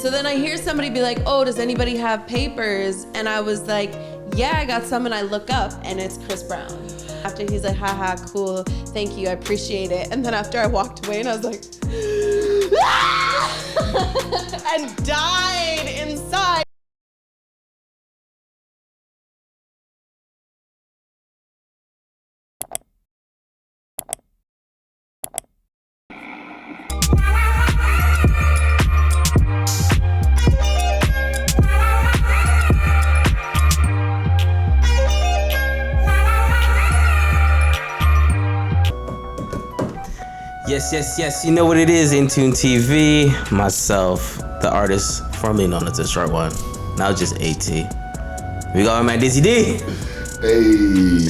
So then I hear somebody be like, oh, does anybody have papers? And I was like, yeah, I got some. And I look up and it's Chris Brown. After he's like, haha, cool, thank you, I appreciate it. And then after I walked away and I was like, and died inside. Yes, you know what it is, inTUNE TV. Myself, the artist formerly known as the Short One, now just AT. We got my Dizzy D. Hey.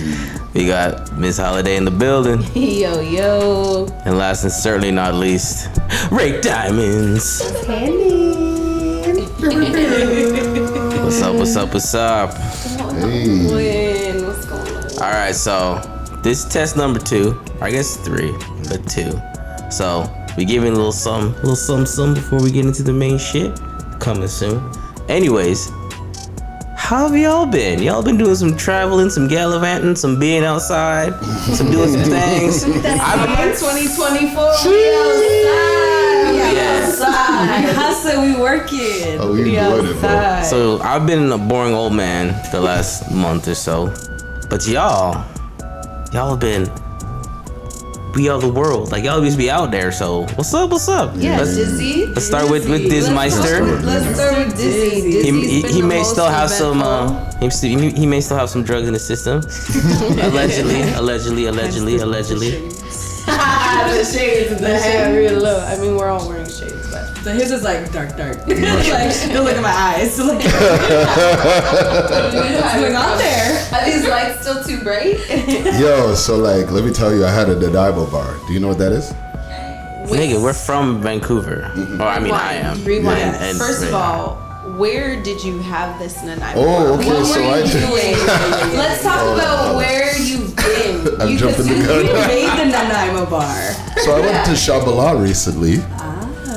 We got Miss Holiday in the building. Yo. And last and certainly not least, Ray Diamonds. What's up? Hey. What's going on? All right, so this is test number 2, or I guess 3, but 2. So we giving a little something before we get into the main shit. Coming soon. Anyways, how have y'all been? Y'all been doing some traveling, some gallivanting, some being outside, some doing some things. I've been 2024. We outside. Hustle, we working. Oh, we enjoyed it, bro. So I've been a boring old man the last month or so, but y'all have been. We are the world. Like, y'all always be out there, so what's up? Yeah, Dizzy. Let's start with Dizmeister. Let's start with Dizzy. He may still have some he may still have some drugs in his system. allegedly. The shades, the hair real low. I mean, we're all wearing shades, but so his is like dark. Like, don't look at my eyes. So like, what's going on there? Are these lights still too bright? Yo, so like, let me tell you, I had a Nanaimo bar. Do you know what that is? Nigga, we're from Vancouver. Oh, I mean, I am. Rewind. And First of all, where did you have this Nanaimo? Oh, okay, What so were I you did. doing? Let's talk about where you've been. I'm jumping the gun. You made the Nanaimo bar. So I went to Shambhala recently.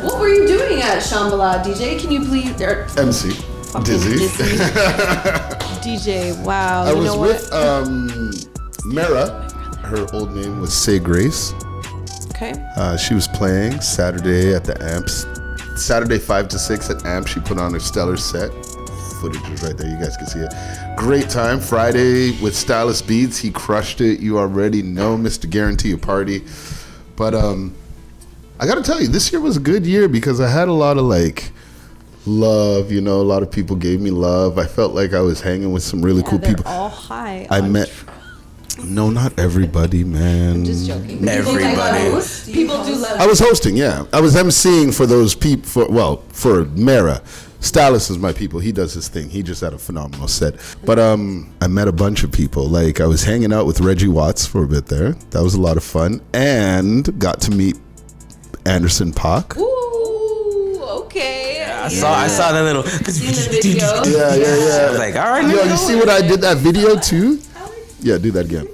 What were you doing at Shambhala, DJ? Can you please? MC. Dizzy. DJ, wow. I you was know with what? Mara. Her old name was Say Grace. Okay. She was playing Saturday at the Amps. Saturday 5 to 6 at Amp. She put on a stellar set. Footage is right there. You guys can see it. Great time. Friday with Stylist Beats. He crushed it. You already know Mr. Guarantee a Party. But I got to tell you, this year was a good year because I had a lot of like love. You know, a lot of people gave me love. I felt like I was hanging with some really cool people. All high. I met. No, not everybody, man. I'm just joking. Everybody. People do love. I was hosting, yeah. I was emceeing for those people. For Mara. Stylist is my people. He does his thing. He just had a phenomenal set. But I met a bunch of people. Like, I was hanging out with Reggie Watts for a bit there. That was a lot of fun. And got to meet Anderson .Paak. Ooh, okay. I saw that little. Seen the video. Yeah. I was like, all right. Yo, you see what I did that video too? Yeah, do that again.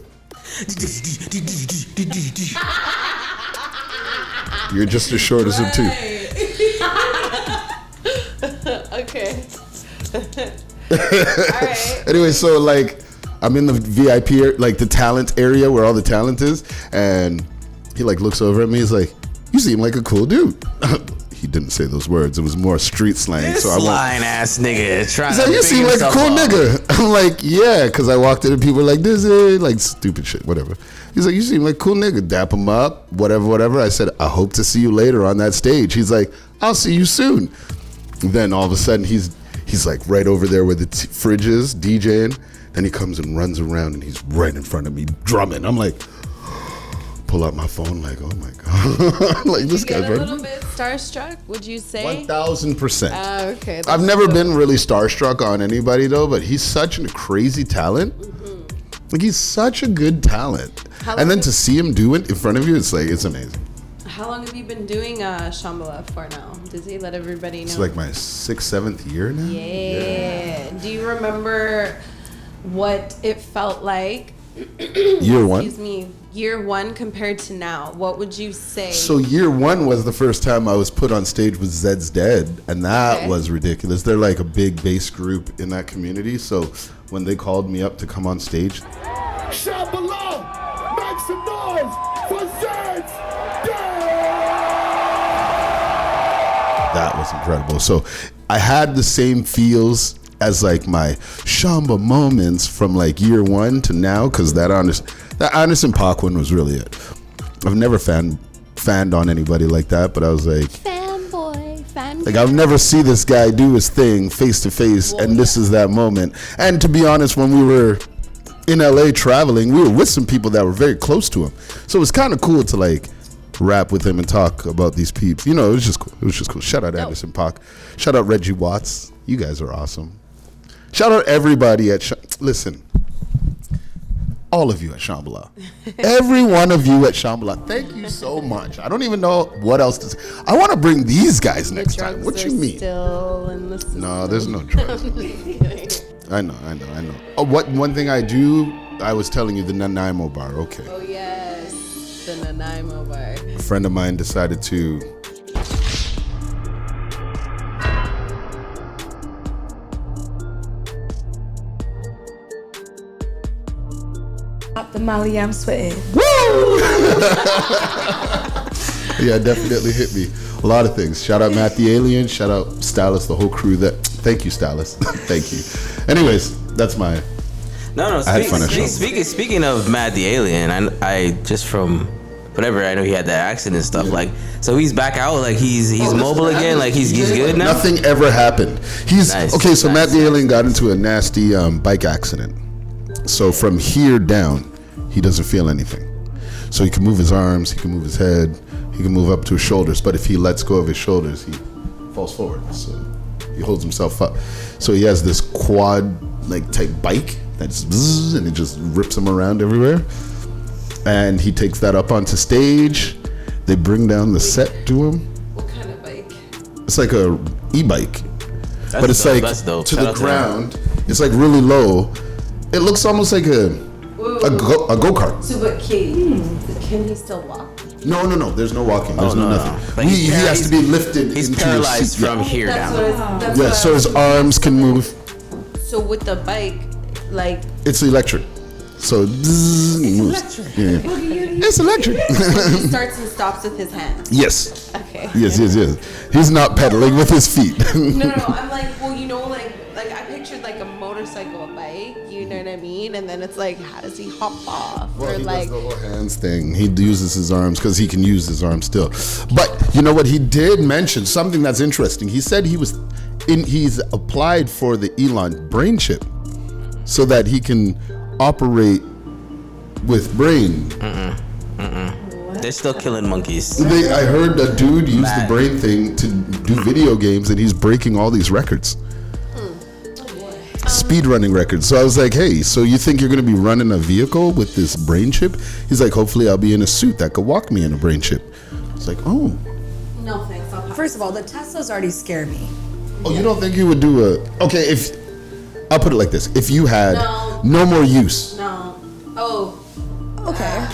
You're just as short as him too. Okay. All right. Anyway, so like I'm in the VIP, like the talent area where all the talent is, and he like looks over at me. He's like, "You seem like a cool dude." He didn't say those words. It was more street slang. This so I lying ass nigga trying He's like, "You seem like a cool nigga." I'm like, "Yeah," because I walked in and people were like, "This is like stupid shit, whatever." He's like, "You seem like a cool nigga." Dap him up, whatever. I said, "I hope to see you later on that stage." He's like, "I'll see you soon." And then all of a sudden he's like right over there where the fridge is, DJing. Then he comes and runs around and he's right in front of me drumming. I'm like, pull out my phone, like, oh my god, like this guy's Get a right. little bit starstruck, would you say? 1000%. Okay. I've never been really starstruck on anybody though, but he's such a crazy talent. Like he's such a good talent. And then to see him do it in front of you, it's like, it's amazing. How long have you been doing Shambhala for now? Does he let everybody know? It's like my 6th, 7th year now. Yeah. Do you remember what it felt like? Year one. Excuse me. year one compared to now, what would you say? So year one was the first time I was put on stage with Zed's Dead, and that was ridiculous. They're like a big bass group in that community. So when they called me up to come on stage, Shambhala, make some noise for Zed's Dead! that was incredible. So I had the same feels as like my Shamba moments from like year one to now, because that Anderson .Paak one was really it. I've never fanned on anybody like that, but I was like, Fanboy. Like, I'll never see this guy do his thing face to face, and this is that moment. And to be honest, when we were in LA traveling, we were with some people that were very close to him. So it was kind of cool to like rap with him and talk about these peeps. You know, it was just cool. It was just cool. Shout out Anderson .Paak. Shout out Reggie Watts. You guys are awesome. Shout out everybody at listen. All of you at Shambhala. Every one of you at Shambhala. Thank you so much. I don't even know what else to say. I want to bring these guys next time. What you mean? Still in the system. No, there's no drugs. I know. Oh, one thing I do, I was telling you, the Nanaimo bar. Okay. Oh, yes. The Nanaimo bar. A friend of mine decided to Up the Molly, I'm sweating. Yeah, definitely hit me. A lot of things. Shout out Matt the Alien. Shout out Stylus, the whole crew. Thank you, Stylus. Thank you. Anyways, that's my. No. I had fun at Speaking of Matt the Alien, I just from whatever, I know he had that accident and stuff. Like, so he's back out. Like he's mobile again. Like he's good now. Nothing ever happened. He's Nice, okay. So nice. Matt the Alien got into a nasty bike accident. So from here down, he doesn't feel anything. So he can move his arms, he can move his head, he can move up to his shoulders. But if he lets go of his shoulders, he falls forward. So he holds himself up. So he has this quad like type bike that's bzzz, and it just rips him around everywhere. And he takes that up onto stage. They bring down the set to him. What kind of bike? It's like a e-bike, but it's dope, like that's dope. to Shout the out to him. ground. It's like really low. It looks almost like a go-kart. So, but can he still walk? No. There's no walking. There's no. nothing. But He has to be lifted. He's into paralyzed his seat. from here That's down. what Yeah, so his arms can move. So with the bike, like, It's electric. So zzz, it moves. Yeah. It's electric. he starts and stops with his hands. Yes. Okay. Yes. He's not pedaling with his feet. No. I'm like, well, you know, like I pictured like a motorcycle, a bike. You know what I mean? And then it's like, how does he hop off? Well, or he like, does the whole hands thing. He uses his arms because he can use his arms still. But you know what? He did mention something that's interesting. He said he's applied for the Elon brain chip so that he can operate with brain. They're still killing monkeys. I heard a dude use the Mad. brain thing to do video games, and he's breaking all these records. Speed running records. So I was like, hey, so you think you're going to be running a vehicle with this brain chip? He's like, hopefully I'll be in a suit that could walk me in a brain chip. It's like, oh. no thanks. I'll First of all, the Teslas already scare me. Oh, you don't think you would do okay, if I'll put it like this. If you had no more use. No. Oh. Okay.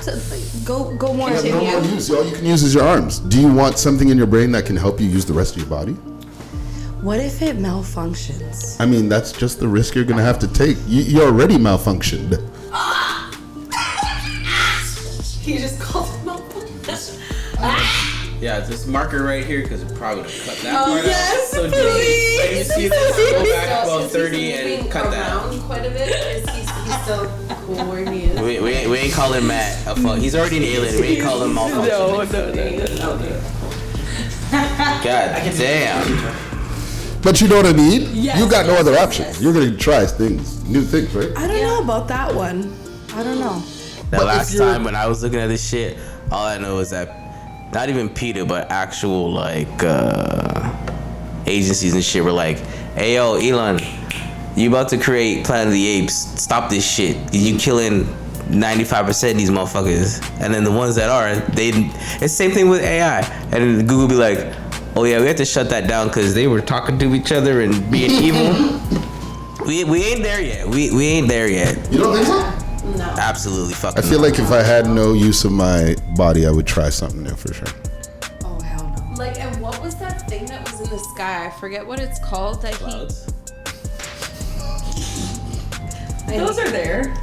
Go more. You have no more use. All you can use is your arms. Do you want something in your brain that can help you use the rest of your body? What if it malfunctions? I mean, that's just the risk you're going to have to take. You already malfunctioned. He just called him up. Yeah, this marker right here because it probably would have cut that Oh, part yes, out. So please. just, you see this, go back about Since 30 he's and moving cut that. around quite a bit. He's still cool where he is. We ain't calling Matt a fuck. He's already an alien. We ain't calling him malfunction. No. God damn. But you know what I mean? Yes, You got no yes, other yes, options. yes. You're going to try new things, right? I don't know about that one. I don't know. That But last if you're- time when I was looking at this shit, all I know is that not even PETA, but actual like agencies and shit were like, "Hey yo, Elon, you about to create Planet of the Apes? Stop this shit. You killing 95% of these motherfuckers." And then the ones that are, it's the same thing with AI. And then Google be like, "Oh yeah, we have to shut that down because they were talking to each other and being evil." We ain't there yet. We ain't there yet. You don't think so? No. Absolutely fucking. I feel like if I had no use of my body, I would try something new for sure. Oh, hell no. Like, and what was that thing that was in the sky? I forget what it's called. That Clouds. Those are there.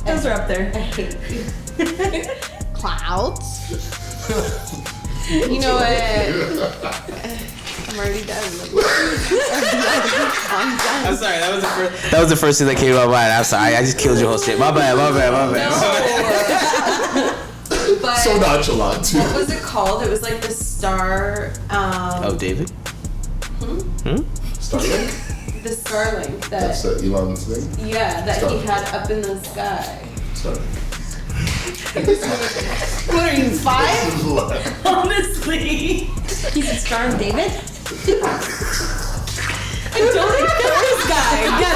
Those are up there. Clouds. You know what? I'm already done. I'm done. I'm sorry. That was the first thing that came to my mind. I'm sorry. I just killed your whole shit. My bad. But So nonchalant. what was it called? It was like the star. Oh, David. Starlink? The Starlink. That's Elon's thing? Yeah, that he Starlink. had up in the sky. Starlink. What are you, 5? Honestly. He's a Star of David? Don't ignore this guy. Get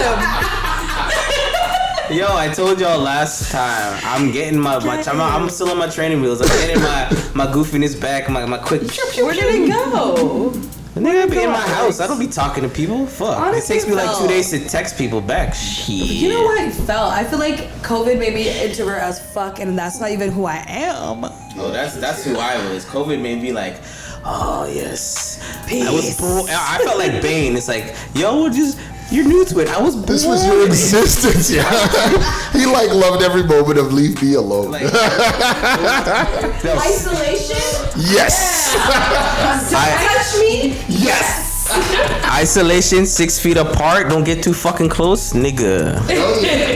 him. Yo, I told y'all last time. I'm getting I'm still on my training wheels. I'm getting my goofiness back. My quick. Where did it go? Nigga, I be in my house. I don't be talking to people. Fuck. Honestly, it takes me like no. 2 days to text people back. Shit. You know what I felt? I feel like COVID made me introvert as fuck, and that's not even who I am. Oh, that's who I was. COVID made me like, oh yes. Peace. I was born. I felt like Bane. It's like, yo, you're new to it. I was born. This was your existence, yeah. He like loved every moment of leave me alone. Like, Isolation? Yes. Touch me? Yes. isolation, 6 feet apart. Don't get too fucking close, nigga.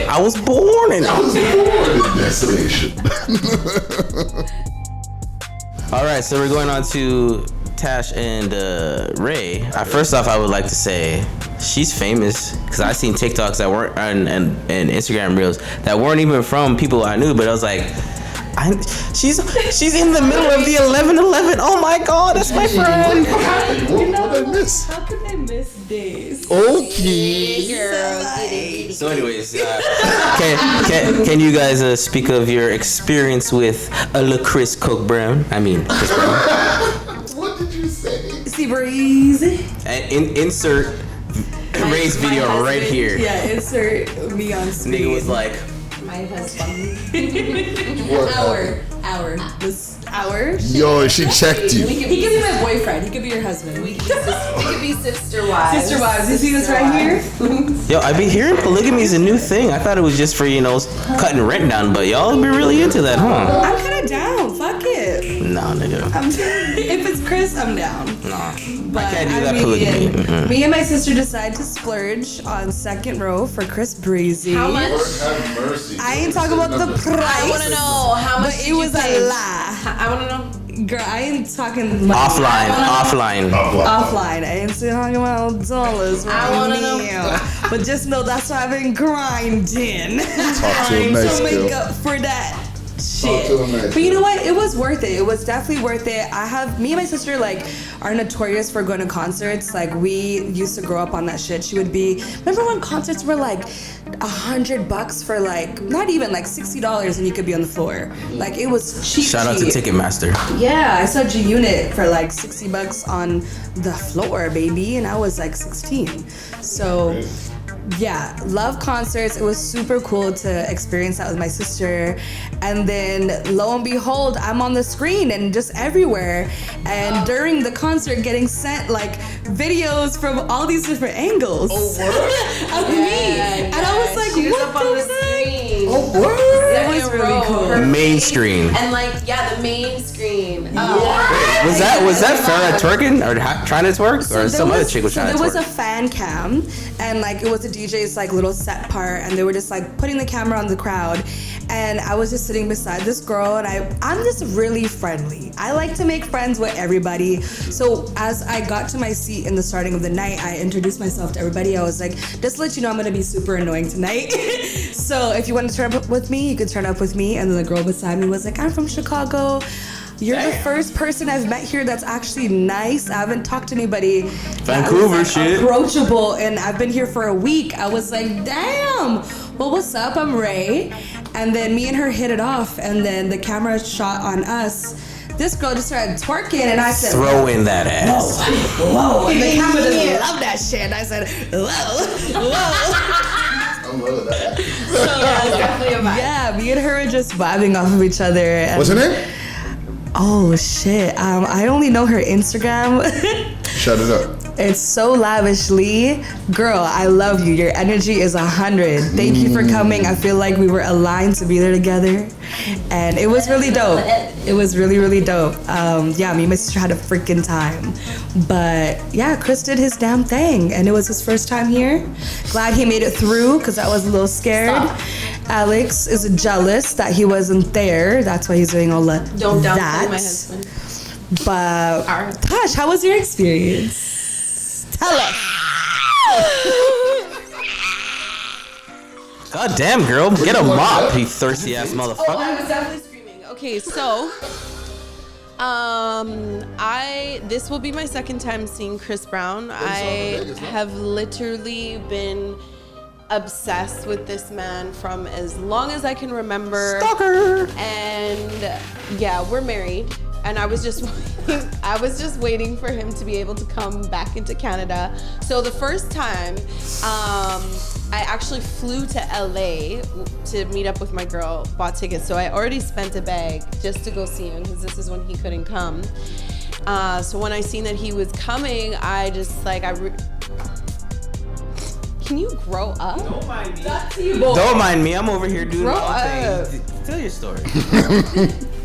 I was born in I was born in desolation. All right, so we're going on to Tash and Ray. First off, I would like to say she's famous because I seen TikToks that weren't and Instagram reels that weren't even from people I knew, but I was like, she's in the middle of the 11/11. Oh my God, that's my friend. What did I miss? How could I miss this? Okay. So, anyways, can you guys speak of your experience with Chris Coke Brown? I mean, Chris Brown. What did you say? Sea breeze. And insert Ray's video right here. Yeah, insert me on screen. Nigga was like, My husband. What Hour. This hour. Yo, she checked you. He could be my boyfriend. He could be your husband. We could be sister wives. Sister wives. You see this right here? yo, I be hearing polygamy is a new thing. I thought it was just for, cutting rent down, but y'all be really into that, huh? I'm kind of down. Fuck it. Nah, nigga. If it's Chris, I'm down. Nah. But I can't do that polygamy. Mm-mm. me and my sister decided to splurge on second row for Chris Breezy. How much? Have mercy. I ain't talking about the price. I want to know how much. But did it you was pay? a lie. I want to know. Girl, I ain't talking money. Offline. Offline. I ain't talking about dollars I right wanna know. now. But just know that's why I've been grinding. Talk to him nice, to make girl. up for that Talk shit. to him nice, But you girl. know what? It was worth it. It was definitely worth it. Me and my sister are notorious for going to concerts. Like we used to grow up on that shit. Remember when concerts were like $100 for not even $60 and you could be on the floor. Like it was cheap. Shout out to Ticketmaster. Yeah, I saw G-Unit for $60 on the floor, baby, and I was 16. So yeah, love concerts. It was super cool to experience that with my sister. And then lo and behold, I'm on the screen and just everywhere. And during the concert, getting sent videos from all these different angles of me. And I was like, she was what up on the heck? screen. Oh, word. That was really cool. Her Main face, screen. And the main screen. Was that Farrah twerking or trying to twerk or some other chick was trying to there was twerk? a fan cam, and it was a DJ's little set part, and they were just putting the camera on the crowd, and I was just sitting beside this girl, and I'm just really friendly. I like to make friends with everybody. So as I got to my seat in the starting of the night, I introduced myself to everybody. I was like, just to let you know, I'm gonna be super annoying tonight. So if you want to turn up with me, you can turn up with me. And then the girl beside me was like, I'm from Chicago. You're the first person I've met here that's actually nice. I haven't talked to anybody. Vancouver that was, shit. Approachable, and I've been here for a week. I was like, damn. Well, what's up? I'm Ray. And then me and her hit it off, and then the camera shot on us. This girl just started twerking, and I said, Throw in that ass. whoa. And the camera doesn't love that shit. And I said, whoa. I'm well with that. It's definitely a vibe. Yeah, me and her were just vibing off of each other. And What's her name? oh shit, I only know her Instagram. Shut it up. It's so lavishly. Girl, I love you. Your energy is 100. Thank you for coming. I feel like we were aligned to be there together. And it was really dope. It was really, really dope. Yeah, me and my sister had a freaking time. But yeah, Chris did his damn thing. And it was his first time here. Glad he made it through because I was a little scared. Alex is jealous that he wasn't there. That's why he's doing all that. Don't downplay my husband. But Tosh, how was your experience? Tell us. God damn, girl, get a mop, you thirsty ass motherfucker. Oh, I was definitely screaming. Okay, so this will be my second time seeing Chris Brown. I have literally been obsessed with this man from as long as I can remember. Stalker. And yeah, we're married. And I was just waiting for him to be able to come back into Canada. So the first time, I actually flew to LA to meet up with my girl, bought tickets. So I already spent a bag just to go see him because this is when he couldn't come. So when I seen that he was coming, I just like, can you grow up? Don't mind me. That's you, boy. Don't mind me. I'm over here doing Grow my thing. Tell your story.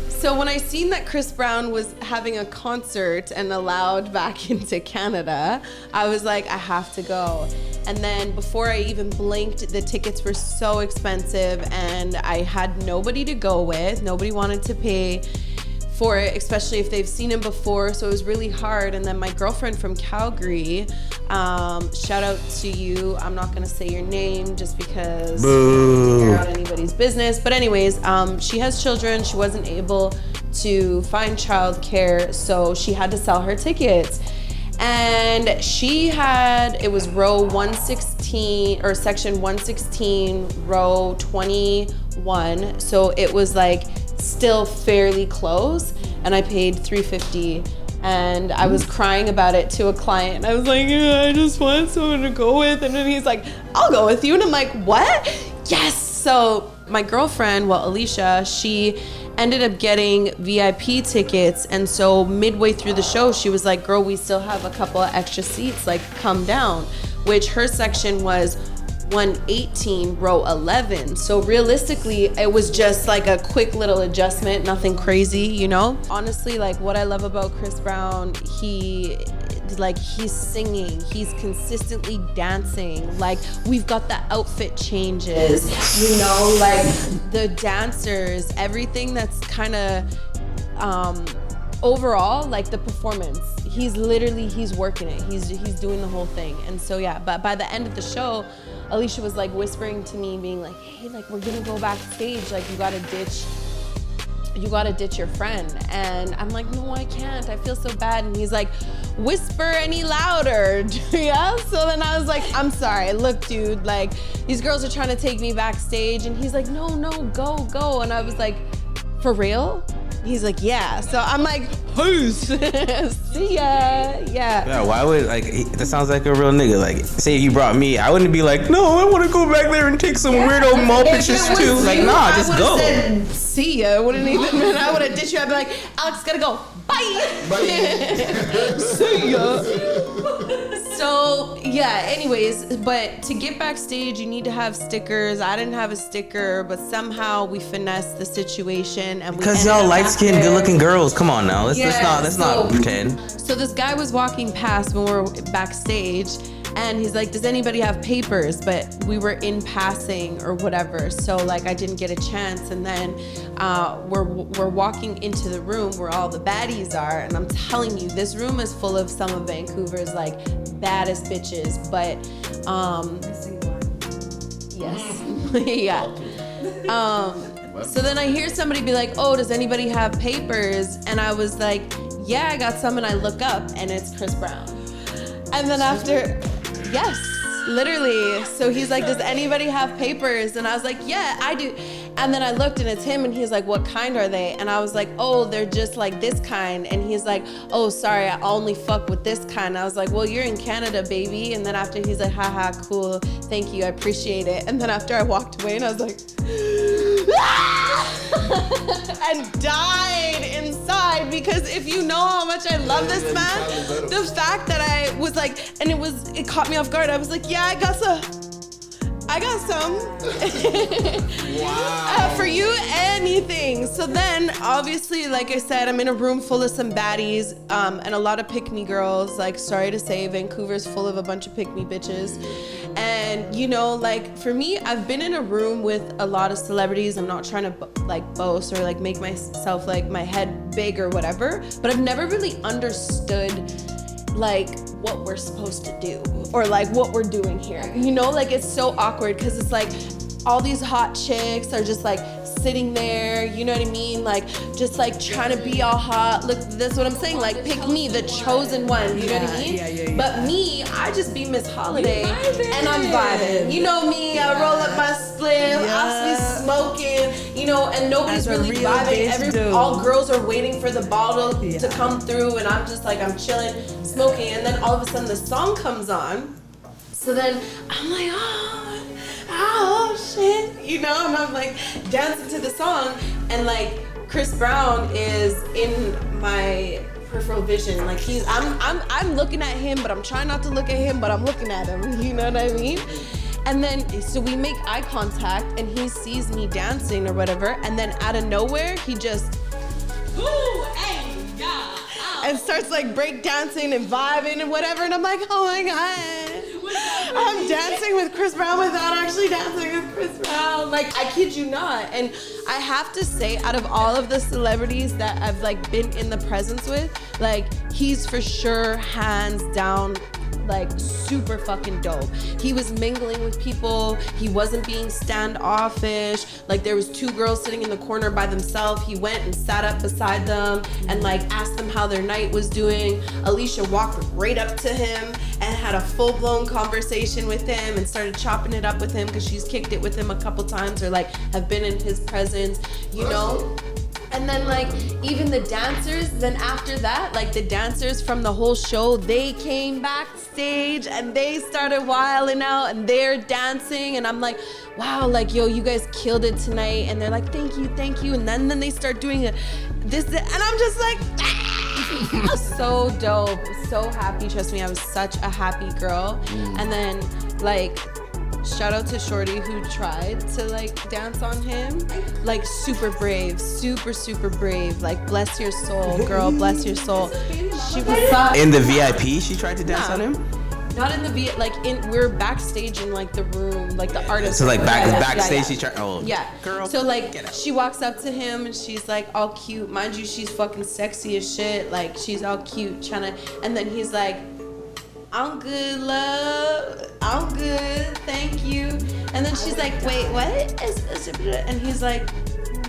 So when I seen that Chris Brown was having a concert and allowed back into Canada, I was like, I have to go. And then before I even blinked, the tickets were so expensive and I had nobody to go with. Nobody wanted to pay for it, especially if they've seen him before. So it was really hard. And then my girlfriend from Calgary, shout out to you. I'm not gonna say your name just because Boo. out anybody's business. But anyways, she has children. She wasn't able to find childcare, so she had to sell her tickets. And it was row 116 or section 116, row 21. So it was like still fairly close, and I paid $350. And I was crying about it to a client. I was like, I just want someone to go with. And then he's like, I'll go with you. And I'm like, what? Yes. So my girlfriend, Alicia, she ended up getting VIP tickets. And so midway through the show, she was like, girl, we still have a couple of extra seats, like come down, which her section was 118, row 11. So realistically, it was just like a quick little adjustment, nothing crazy, you know? Honestly, like what I love about Chris Brown, he's singing, he's consistently dancing. Like we've got the outfit changes, you know, like the dancers, everything that's kind of overall, like the performance. He's working it. He's doing the whole thing. And so yeah, but by the end of the show, Alicia was like whispering to me, being like, hey, like we're gonna go backstage, like you gotta ditch your friend. And I'm like, no, I can't, I feel so bad. And he's like, whisper any louder. Yeah, so then I was like, I'm sorry, look dude, like these girls are trying to take me backstage. And he's like, no, go. And I was like, for real? He's like, yeah. So I'm like, peace. See ya. Yeah, why would, that sounds like a real nigga. Like, say you brought me, I wouldn't be like, no, I want to go back there and take some weirdo mall pictures too. Like, nah, just go. Said, see ya. Wouldn't even, I would have ditched you. I'd be like, Alex, gotta go. Bye. See ya. So yeah, anyways, but to get backstage, you need to have stickers. I didn't have a sticker, but somehow we finessed the situation. And because y'all light-skinned, good-looking girls. Come on now, let's not pretend. So this guy was walking past when we were backstage, and he's like, does anybody have papers? But we were in passing or whatever, so like I didn't get a chance. And then we're walking into the room where all the baddies are, and I'm telling you, this room is full of some of Vancouver's like baddest bitches. But yes. Yeah. So then I hear somebody be like, oh, does anybody have papers? And I was like, yeah, I got some. And I look up and it's Chris Brown. And then after, yes, literally. So he's like, does anybody have papers? And I was like, yeah, I do. And then I looked and it's him and he's like, what kind are they? And I was like, oh, they're just like this kind. And he's like, oh, sorry, I only fuck with this kind. I was like, well, you're in Canada, baby. And then after he's like, haha, cool, thank you, I appreciate it. And then after I walked away and I was like, and died inside, because if you know how much I love this man, the fact that I was like, and it caught me off guard. I was like, yeah, I got some. Wow. For you, anything. So then, obviously, like I said, I'm in a room full of some baddies and a lot of pick-me girls. Like, sorry to say, Vancouver's full of a bunch of pick-me bitches. And, you know, like, for me, I've been in a room with a lot of celebrities. I'm not trying to, boast or, make myself, my head big or whatever. But I've never really understood, what we're supposed to do or what we're doing here, you know, it's so awkward because it's all these hot chicks are just sitting there, you know what I mean, just trying to be all hot. Look, that's what I'm saying, pick me, the chosen one, you know what I mean? Yeah. But me, I just be Miss Holiday and I'm vibing, you know me, I roll up my spliff, I be smoking, you know, and nobody's As a really real vibing. All girls are waiting for the bottle to come through and I'm just I'm chilling, smoking, and then all of a sudden the song comes on. So then I'm like, oh shit, you know, and I'm dancing to the song, and Chris Brown is in my peripheral vision. I'm looking at him, but I'm trying not to look at him, but I'm looking at him, you know what I mean? And then, so we make eye contact and he sees me dancing or whatever, and then out of nowhere, he just, ooh, hey, yeah. And starts break dancing and vibing and whatever, and I'm like, oh my god, I'm dancing with Chris Brown without actually dancing with Chris Brown. I kid you not. And I have to say, out of all of the celebrities that I've been in the presence with, he's for sure hands down super fucking dope. He was mingling with people. He wasn't being standoffish. There was two girls sitting in the corner by themselves. He went and sat up beside them and asked them how their night was doing. Alicia walked right up to him and had a full-blown conversation with him and started chopping it up with him because she's kicked it with him a couple times or have been in his presence, you know? And then even the dancers, then after that, the dancers from the whole show, they came backstage and they started wilding out and they're dancing, and I'm like, wow, yo, you guys killed it tonight. And they're like, thank you. And then they start doing this, and I'm just like, so dope, so happy. Trust me, I was such a happy girl. And then shout out to Shorty who tried to dance on him. Super brave, super brave. Bless your soul, girl, bless your soul. She was in the VIP. She tried to dance on him. Not in the we're backstage in the room, the artist. So backstage, she tried. Oh yeah, girl. So she walks up to him and she's all cute. Mind you, she's fucking sexy as shit. She's all cute, trying to. And then he's like, I'm good, love. I'm good, thank you. And then she's like, wait, what? And he's like,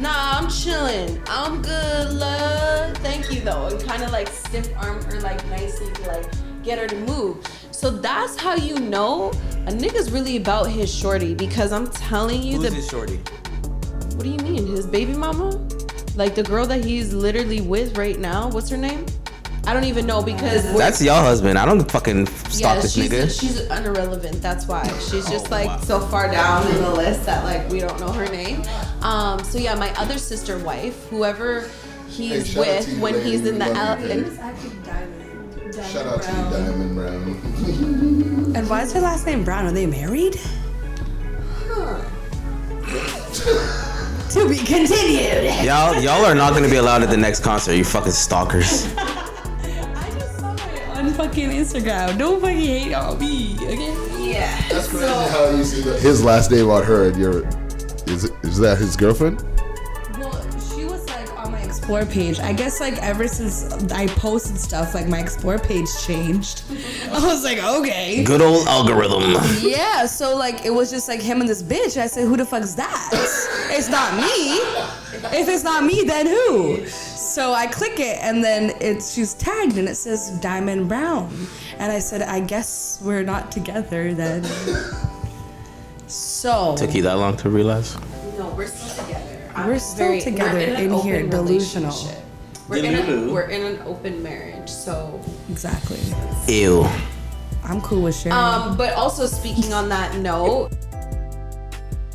nah, I'm chilling. I'm good, love. Thank you, though. And kind of stiff arm her nicely to get her to move. So that's how you know a nigga's really about his shorty, because I'm telling you, who's his shorty? What do you mean, his baby mama? The girl that he's literally with right now. What's her name? I don't even know, because that's your husband. I don't fucking stalk this nigga. She's irrelevant. That's why she's just so far down in the list that we don't know her name. So yeah, my other sister wife, whoever he's with when he's in the Shout out to you, Diamond Brown. And why is her last name Brown? Are they married? To be continued. Y'all are not gonna be allowed at the next concert, you fucking stalkers. On fucking Instagram. Don't fucking hate on me, okay? Yeah. That's crazy how you see his last name on her and your. Is that his girlfriend? Well, she was on my Explore page. I guess ever since I posted stuff, my Explore page changed. I was like, okay. Good old algorithm. Yeah, so it was just him and this bitch. I said, who the fuck's that? It's not me. If it's not me, then who? So I click it and then she's tagged and it says Diamond Brown. And I said, I guess we're not together then. So. Took you that long to realize? No, we're still together. We're still together in here, delusional. We're in an open marriage, so Exactly. Ew. I'm cool with sharing. But also speaking on that note,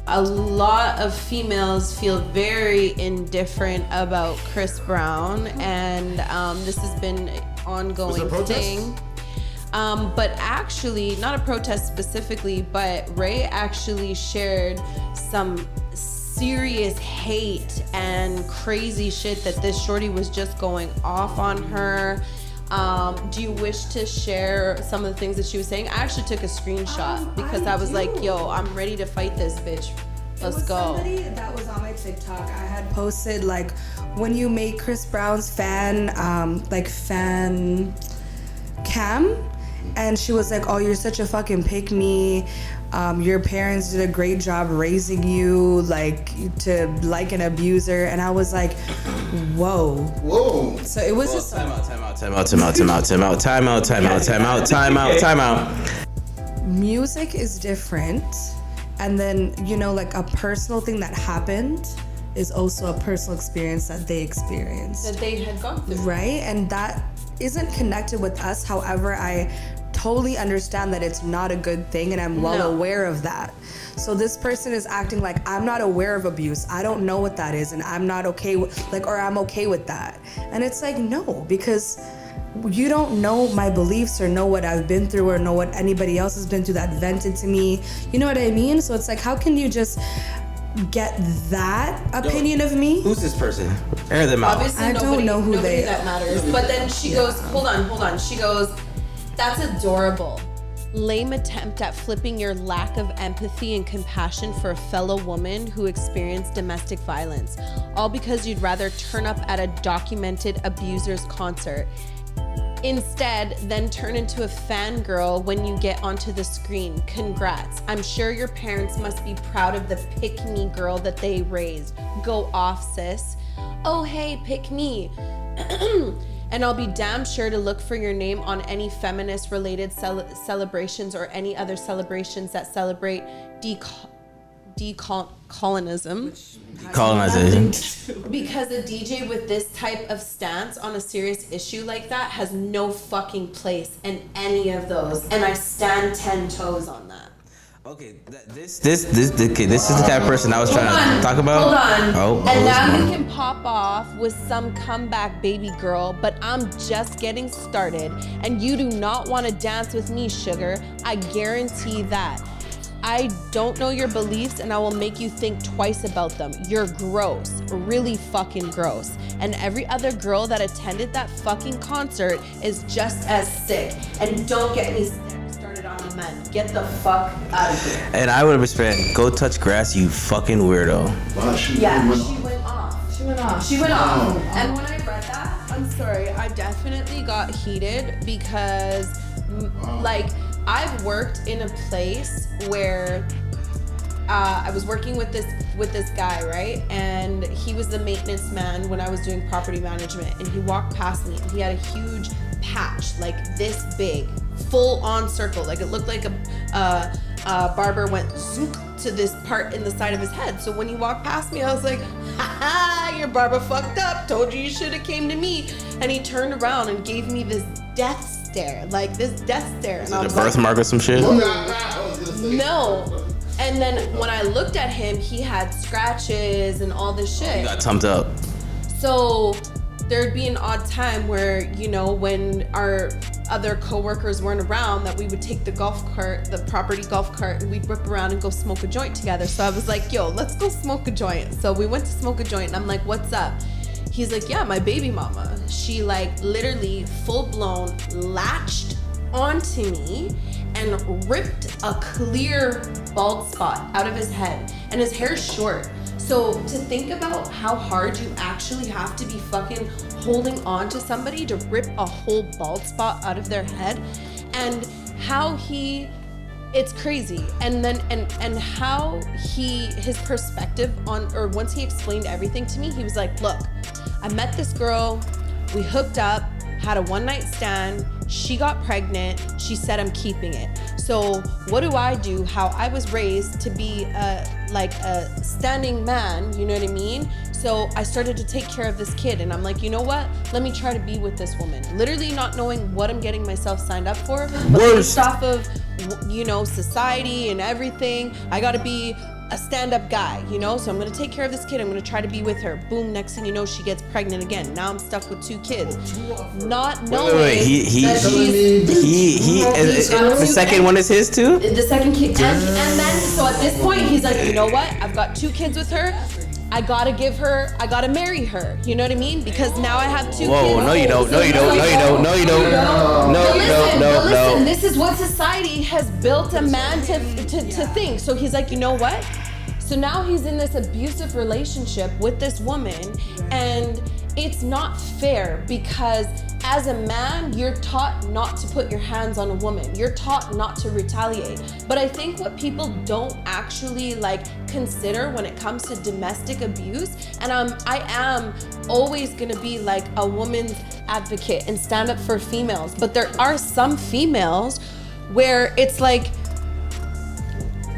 a lot of females feel very indifferent about Chris Brown, and this has been an ongoing thing. But actually, not a protest specifically, but Ray actually shared some serious hate and crazy shit that this shorty was just going off on her. Do you wish to share some of the things that she was saying? I actually took a screenshot because I was like, yo, I'm ready to fight this bitch. Let's go. Somebody that was on my TikTok, I had posted like, when you make Chris Brown's fan cam, and she was like, oh, you're such a fucking pick-me. Your parents did a great job raising you to like an abuser. And I was like, whoa. So it was just time out. Music is different. And then, like a personal thing that happened is also a personal experience that they experienced. That they had gone through. Right? And that isn't connected with us. However, I totally understand that it's not a good thing, and I'm well aware of that. So this person is acting like I'm not aware of abuse. I don't know what that is, and I'm not okay with, or I'm okay with that. And it's like, no, because you don't know my beliefs or know what I've been through or know what anybody else has been through that vented to me. You know what I mean? So it's like, how can you just get that opinion of me? Who's this person? Air them out. Obviously, I don't know who they that matters. But then she goes, hold on. She goes, that's adorable. Lame attempt at flipping your lack of empathy and compassion for a fellow woman who experienced domestic violence, all because you'd rather turn up at a documented abuser's concert. Instead, then turn into a fangirl when you get onto the screen. Congrats. I'm sure your parents must be proud of the pick-me girl that they raised. Go off, sis. Oh, hey, pick me. And I'll be damn sure to look for your name on any feminist-related celebrations or any other celebrations that celebrate decolonization. Because a DJ with this type of stance on a serious issue like that has no fucking place in any of those, and I stand 10 toes on that. Okay, this is the type of person I was trying to talk about. Hold on. Oh, and now you can pop off with some comeback baby girl, but I'm just getting started, and you do not want to dance with me, sugar. I guarantee that. I don't know your beliefs, and I will make you think twice about them. You're gross, really fucking gross. And every other girl that attended that fucking concert is just as sick. And don't get me started on the men. Get the fuck out of here. And I would have said, go touch grass, you fucking weirdo. Wow, she went off. And when I read that, I'm sorry, I definitely got heated because, I've worked in a place where I was working with this guy, right? And he was the maintenance man when I was doing property management. And he walked past me, and he had a huge patch, like this big, full on circle. Like it looked like a barber went zoop to this part in the side of his head. So when he walked past me, I was like, ha, your barber fucked up. Told you should have came to me. And he turned around and gave me this death stare. And I was a birthmark or some shit? No. And then when I looked at him, he had scratches and all this shit. You got tumped up. So there'd be an odd time where, when our other coworkers weren't around, that we would take the property golf cart, and we'd rip around and go smoke a joint together. So I was like, yo, let's go smoke a joint. So we went to smoke a joint, and I'm like, what's up? He's like, yeah, my baby mama. She literally full blown latched onto me and ripped a clear bald spot out of his head, and his hair's short. So to think about how hard you actually have to be fucking holding on to somebody to rip a whole bald spot out of their head, and how it's crazy. And then and how his perspective on, or once he explained everything to me, he was like, look, I met this girl, we hooked up, had a one-night stand, she got pregnant. She said, I'm keeping it. So what do? How I was raised to be a standing man, you know what I mean? So I started to take care of this kid, and I'm like, you know what? Let me try to be with this woman. Literally not knowing what I'm getting myself signed up for, but based off of, you know, society and everything, I gotta be a stand-up guy, you know? So I'm gonna take care of this kid. I'm gonna try to be with her. Boom, next thing you know, she gets pregnant again. Now I'm stuck with 2 kids. Not knowing the second one is his too? The second kid. And then, so at this point, he's like, you know what? I've got 2 kids with her. I gotta marry her. You know what I mean? Because now I have 2 kids. Whoa, no you don't. Listen, this is what society has built a man to think. So he's like, you know what? So now he's in this abusive relationship with this woman, and it's not fair because as a man, you're taught not to put your hands on a woman. You're taught not to retaliate. But I think what people don't actually consider when it comes to domestic abuse, and I am always gonna be a woman's advocate and stand up for females, but there are some females where it's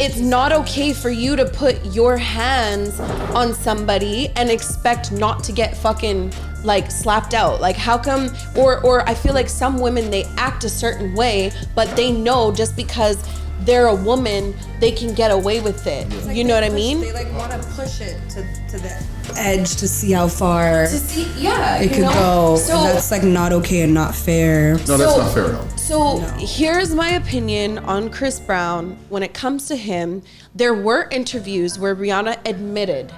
it's not okay for you to put your hands on somebody and expect not to get fucking slapped out. How come, or I feel like some women, they act a certain way, but they know just because they're a woman, they can get away with it. You know what I mean? They want to push it to the edge to see how far it could go. So, and that's not okay and not fair. No, that's not fair at all. So here's my opinion on Chris Brown. When it comes to him, there were interviews where Rihanna admitted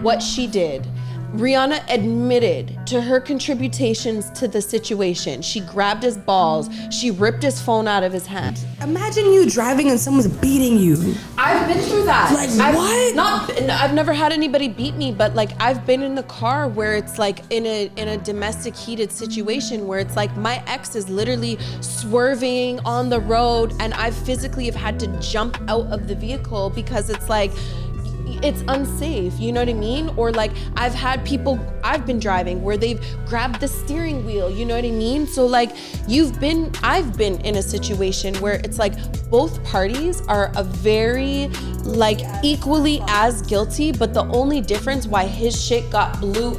what she did. Rihanna admitted to her contributions to the situation. She grabbed his balls. She ripped his phone out of his hand. Imagine you driving and someone's beating you. I've been through that. What? I've never had anybody beat me, but I've been in the car where it's in a domestic heated situation where it's my ex is literally swerving on the road, and I physically have had to jump out of the vehicle because it's it's unsafe, you know what I mean? Or I've had people, I've been driving where they've grabbed the steering wheel, you know what I mean? So I've been in a situation where it's both parties are a very equally as guilty, but the only difference why his shit got blown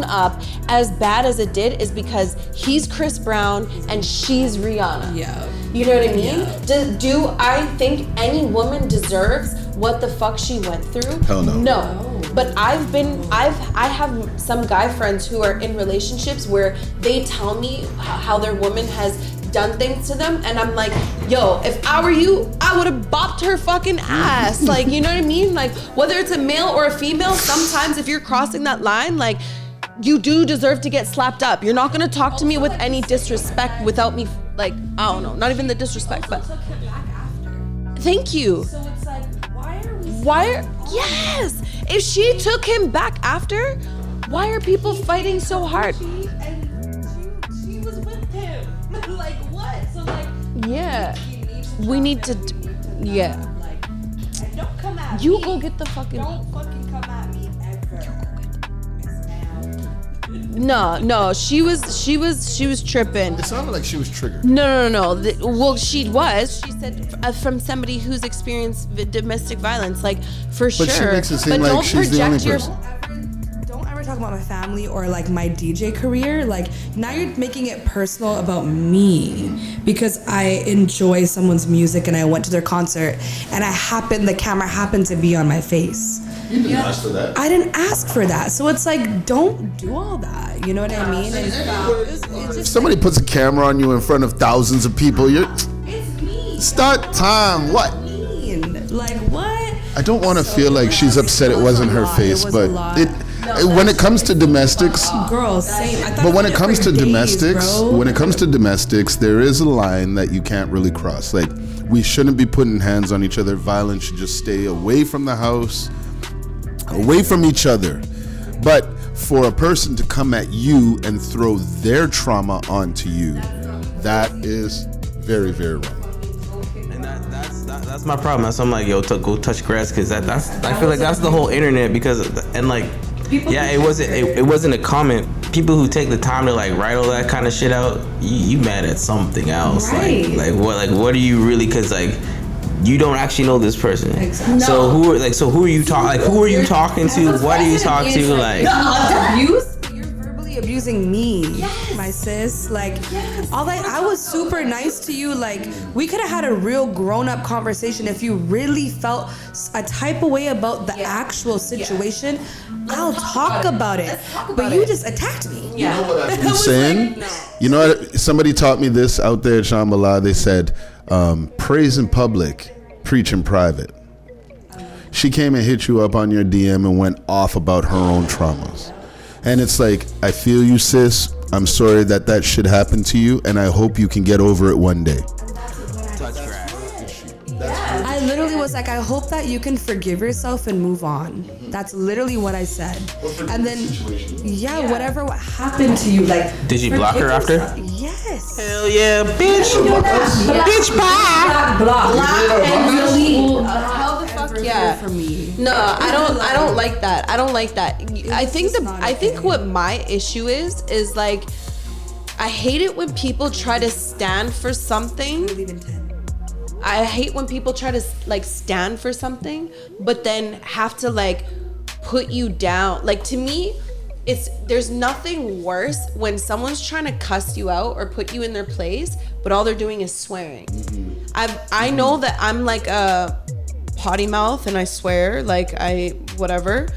up as bad as it did is because he's Chris Brown and she's Rihanna. Yeah. You know what I mean? Yeah. Do I think any woman deserves what the fuck she went through? Hell no. No. But I have some guy friends who are in relationships where they tell me how their woman has done things to them, and I'm like, yo, if I were you, I would have bopped her fucking ass. You know what I mean? Whether it's a male or a female, sometimes if you're crossing that line, you do deserve to get slapped up. You're not gonna talk to me with any disrespect without me, I don't know, not even the disrespect, but thank you. So it's yes, if she took him back after, why are people fighting so hard? She was with him. What? So yeah, we need to, yeah. And don't come at me. You go get the fucking. Don't fucking come at me ever. No, she was tripping. It sounded like she was triggered. No. Well, she was. She said from somebody who's experienced domestic violence, for sure. But she makes it seem like she's the only person. Don't ever talk about my family or my DJ career. Now you're making it personal about me because I enjoy someone's music and I went to their concert and the camera happened to be on my face. You didn't ask for that. I didn't ask for that. So it's don't do all that. You know what I mean? And If somebody puts a camera on you in front of thousands of people, It's me. start time. What? What? I don't want to feel like she's upset it wasn't her face, but when it comes to domestics, Girls, same. but when it comes to domestics, there is a line that you can't really cross. We shouldn't be putting hands on each other. Violence should just stay away from the house, away from each other. But for a person to come at you and throw their trauma onto you, that is very, very wrong. And that's my problem. That's why I'm like, yo, go touch grass, because I feel like that's the whole internet. Because it wasn't a comment people who take the time to like write all that kind of shit out, you mad at something else. Right. What are you really? Because like you don't actually know this person. Exactly. So who are you talking? Like who are you talking to? What do you talk to? Like abuse. You're verbally abusing me, my sis. Like all that. I was super nice to you. Like we could have had a real grown-up conversation if you really felt a type of way about the actual situation. I'll talk about it. But you just attacked me. You know what I've been saying? You know what? Somebody taught me this out there at Shambhala. They said, praise in public, preach in private. She came and hit you up on your DM and went off about her own traumas. And it's like, I feel you, sis. I'm sorry that shit happened to you, and I hope you can get over it one day. I literally was like, I hope that you can forgive yourself and move on. That's literally what I said. And then, whatever happened to you, like. Did you block her after? Yes. Hell yeah, bitch. Bitch, bye. Block and delete. Hell the fuck yeah. For me. No, I don't like that. I don't like that. I think what my issue is like, I hate it when people try to stand for something. I hate when people try to like stand for something, but then have to like put you down. Like to me, there's nothing worse when someone's trying to cuss you out or put you in their place, but all they're doing is swearing. I know that I'm like a potty mouth and I swear, like whatever,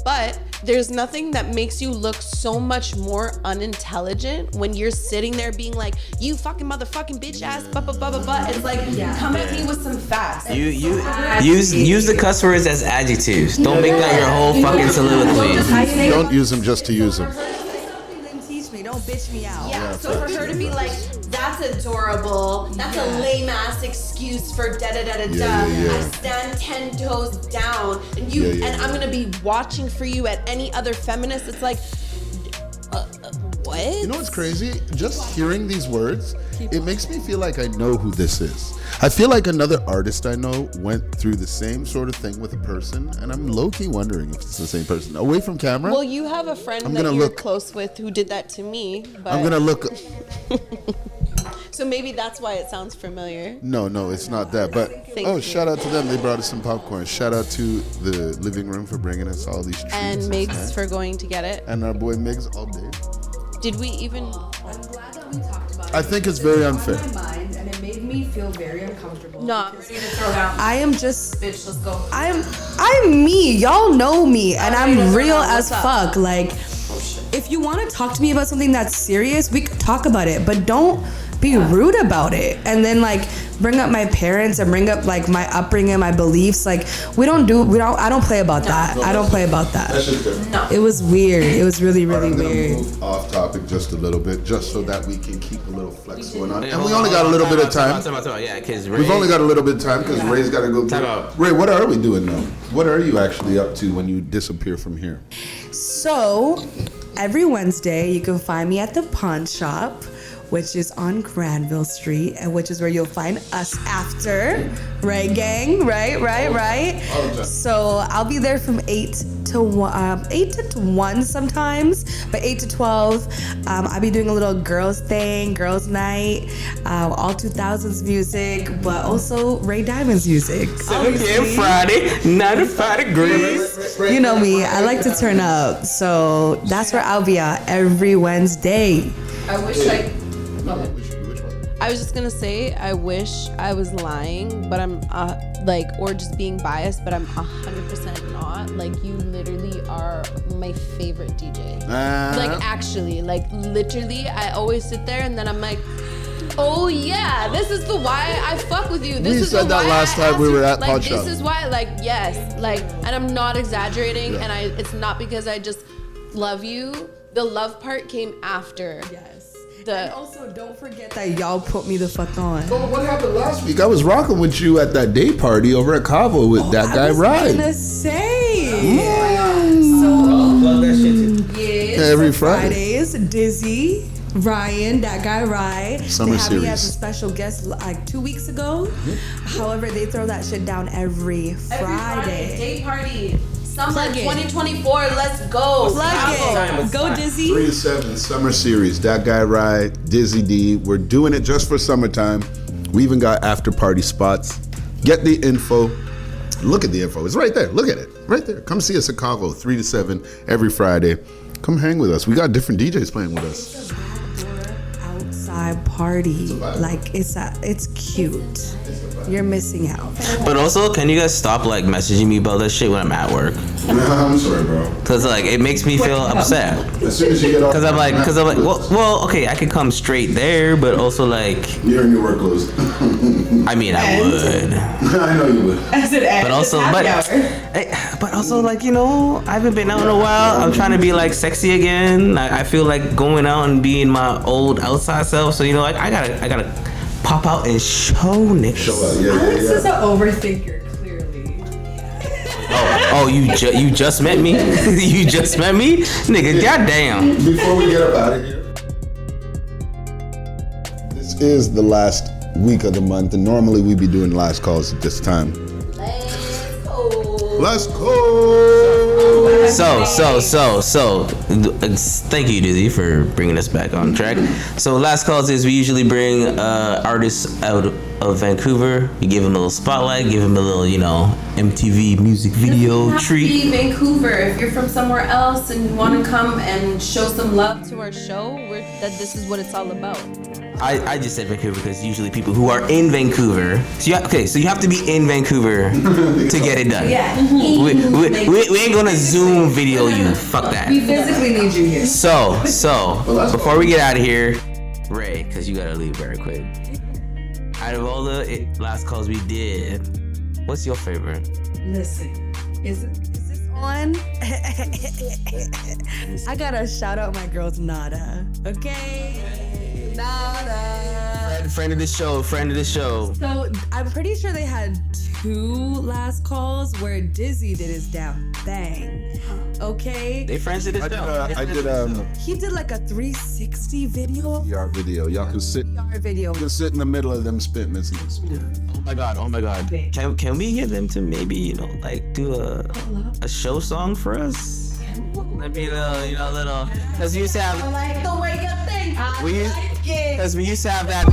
but there's nothing that makes you look so much more unintelligent when you're sitting there being like, you fucking motherfucking bitch ass, It's like, come at me with some facts. You use the cuss words as adjectives. Don't make that your whole fucking soliloquy. Don't use them just to use them. Then teach me. Don't bitch me out. Yeah, so for her to be like, that's adorable, that's a lame ass excuse for I stand 10 toes down, and and I'm gonna be watching for you at any other feminist. It's like, what? You know what's crazy? Just hearing these words, it makes me feel like I know who this is. I feel like another artist I know went through the same sort of thing with a person, and I'm low-key wondering if it's the same person. Away from camera? Well, you have a friend that you're close with who did that to me. But I'm gonna look. So maybe that's why it sounds familiar. No, it's not that. But shout out to them. They brought us some popcorn. Shout out to the living room for bringing us all these treats. And Migs for going to get it. And our boy Migs all day. Did we even? I'm glad that we talked about it. I think it's very unfair. It was on my mind, and it made me feel very uncomfortable. No, I'm ready to throw down. I am just. Bitch, let's go. I'm me. Y'all know me, and I'm real as What's fuck. Like, if you want to talk to me about something that's serious, we could talk about it, but don't be rude about it. And then like bring up my parents and bring up like my upbringing, my beliefs. Like I don't play about that. I don't play about that. That's just different. No. It was weird. It was really, really I'm gonna weird. move off topic just a little bit, just so that we can keep a little flex going on. And we only got a little bit of time. Yeah, because We've only got a little bit of time because Ray's got to go. Time out. Ray, what are we doing now? What are you actually up to when you disappear from here? So every Wednesday you can find me at the pawn shop, which is on Granville Street, and which is where you'll find us after, right, gang? Right. So I'll be there from 8 to 1 sometimes, but 8 to 12. I'll be doing a little girls night, all 2000s music, but also Ray Diamond's music. 7 p.m. Friday, 95 degrees. You know me, I like to turn up, so that's where I'll be at every Wednesday. I wish I was just gonna say, I wish I was lying, but I'm or just being biased, but I'm 100% not. Like, you literally are my favorite DJ. Like, actually, like, literally, I always sit there and then I'm like, oh yeah, this is the why I fuck with you. This We is said the that why last I time we were at like, Pawn this Shop. is why, like, yes, like, and I'm not exaggerating, and it's not because I just love you. The love part came after. Yes. And also, don't forget that y'all put me the fuck on. Well, what happened last week? I was rocking with you at that day party over at Cabo with that guy, I was Ryan. gonna say. Plug that shit too. Yes. Every Friday. Fridays, Dizzy, Ryan, that guy Ryan. Summer they had me series. as a special guest like 2 weeks ago. However, they throw that shit down every Friday. Day party, Summer Plug it. 2024, let's go. Plug it. Go Dizzy. 3 to 7 summer series. That Guy Ride, Dizzy D. We're doing it just for summertime. We even got after party spots. Get the info. Look at the info. It's right there. Look at it. Right there. Come see us at Cavo, 3 to 7 every Friday. Come hang with us. We got different DJs playing with us. Outside party. Like it's cute. You're missing out. But also, can you guys stop like messaging me about that shit when I'm at work? I'm sorry, bro. Cause like it makes me feel upset. As soon as you get off. Cause I'm like, well, okay, I could come straight there, but also like, You're in your work clothes. I mean, I would. I know you would. As it ends, But also, but also, like, you know, I haven't been out in a while. I'm trying to be like sexy again. I feel like going out and being my old outside self. So you know, like, I gotta pop out and show niggas. Show up. Yeah, Alex yeah, is yeah. an overthinker, clearly. Oh, you just met me? You just met me, nigga? Goddamn. Before we get up out of here, this is the last week of the month, and normally we be doing last calls at this time. Let's go. So, thank you, Dizzy, for bringing us back on track. So, last calls is we usually bring artists out of Vancouver. We give them a little spotlight, give them a little, you know, MTV music video treat. Be Vancouver. If you're from somewhere else and you want to come and show some love to our show, this is what it's all about. I just said Vancouver because usually people who are in Vancouver. So you have to be in Vancouver to get it done. Yeah. We ain't gonna Zoom video you. Fuck that. We physically need you here. So before we get out of here, Ray, because you gotta leave very quick. Out of all the last calls we did, what's your favorite? Listen, Is this on? I gotta shout out my girls Nada. Okay? Nada. Friend of the show. So I'm pretty sure they had 2 last calls where Dizzy did his damn thing. Okay? They friends of the show. I did He did like a 360 video. PR video. Y'all can sit. PR video. You can sit in the middle of them spit missings. Oh my god. Can we get them to maybe, you know, like do a show song for us? Maybe a little, because we used to have, like the way you think. because we used to have that,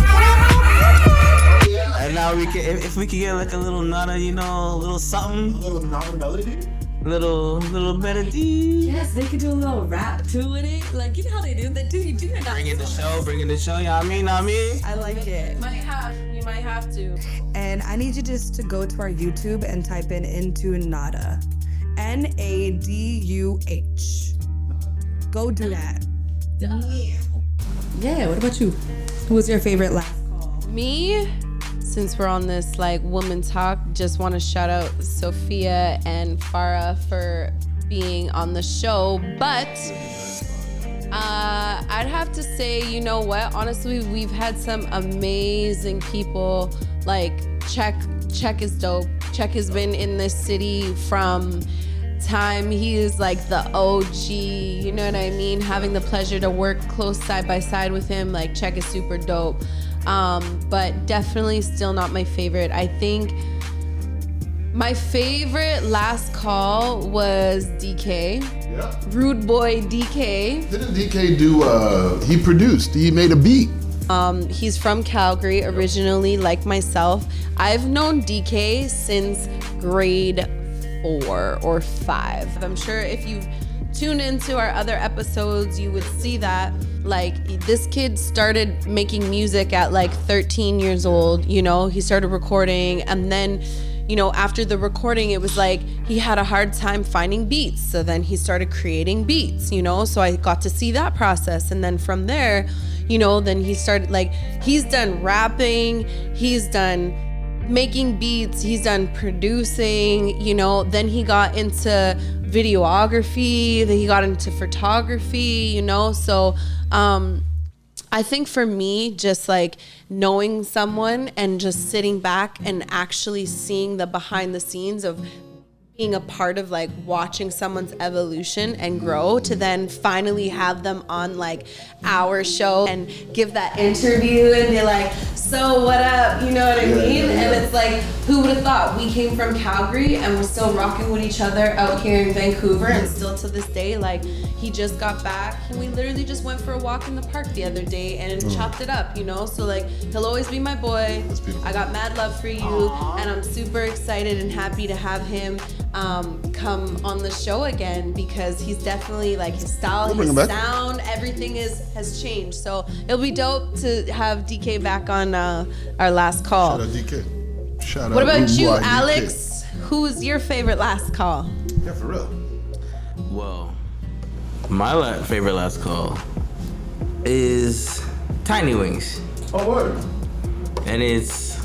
and now we can, if we could get like a little nada, you know, a little something, A little melody. little melody. Yes, they could do a little rap too with it. Like, you know how they do that? You do that. Bring in the show, yeah, I mean. I like it. You might have to. And I need you just to go to our YouTube and type in inTUNE Nada. Naduh. Go do that. Yeah, what about you? Who was your favorite last call? Me, since we're on this like woman talk, just want to shout out Sophia and Farah for being on the show. But I'd have to say, you know what? Honestly, we've had some amazing people. Like Check is dope. Check has been in this city from time he is like the OG, you know what I mean? Having the pleasure to work close side by side with him, like Check is super dope. But definitely still not my favorite. I think my favorite last call was DK. Yeah. Rude Boy DK. Didn't DK do? He produced. He made a beat. He's from Calgary originally, like myself. I've known DK since grade 4 or 5. I'm sure if you've tuned into our other episodes, you would see that like this kid started making music at like 13 years old, you know, he started recording, and then, you know, after the recording, it was like he had a hard time finding beats. So then he started creating beats, you know, so I got to see that process. And then from there, you know, then he started like, he's done rapping, he's done making beats, he's done producing, you know, then he got into videography, then he got into photography, you know, so I think for me, just like knowing someone and just sitting back and actually seeing the behind the scenes of being a part of like watching someone's evolution and grow to then finally have them on like our show and give that interview and be like, so what up, you know what I mean? And it's like, who would have thought we came from Calgary and we're still rocking with each other out here in Vancouver, and still to this day, like, he just got back and we literally just went for a walk in the park the other day and chopped it up, you know? So like, he'll always be my boy. I got mad love for you, and I'm super excited and happy to have him come on the show again, because he's definitely like, his style, his sound, everything has changed. So it'll be dope to have DK back on our last call. Shout out DK. Shout out. What about you, DK. Alex? Who's your favorite last call? Yeah, for real. Well, my favorite last call is Tiny Wings. Oh, word. And it's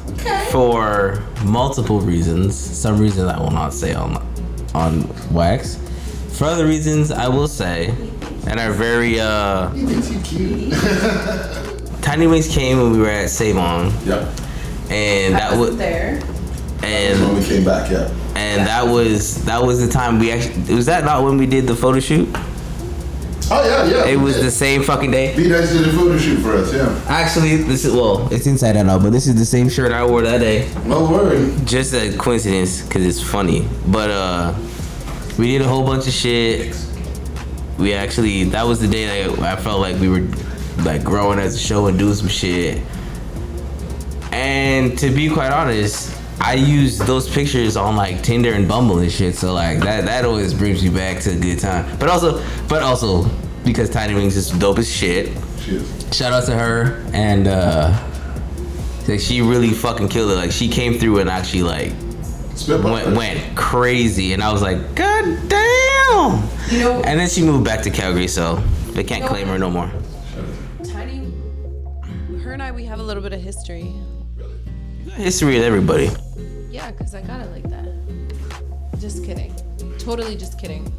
for multiple reasons. Some reasons I will not say on wax. For other reasons, I will say, and are very He thinks he's cute. Tiny Wings came when we were at Savon, Yeah. and that was there. and When we came back, yeah. and that was the time we actually. Was that not when we did the photo shoot? Oh yeah. It was the same fucking day. B-Dice did a photo shoot for us, yeah. Actually, it's inside out now, but this is the same shirt I wore that day. No word. Just a coincidence, cause it's funny. But we did a whole bunch of shit. We actually, that was the day that I felt like we were like growing as a show and doing some shit. And to be quite honest, I use those pictures on like Tinder and Bumble and shit. So like that always brings me back to a good time. But also because Tiny Wings is dope as shit. Cheers. Shout out to her, and like she really fucking killed it. Like she came through and actually like went crazy, and I was like, God damn. You know, and then she moved back to Calgary, so they can't claim her no more. Tiny, her and I, we have a little bit of history. History with everybody. Yeah, because I got it like that. Just kidding. Totally just kidding.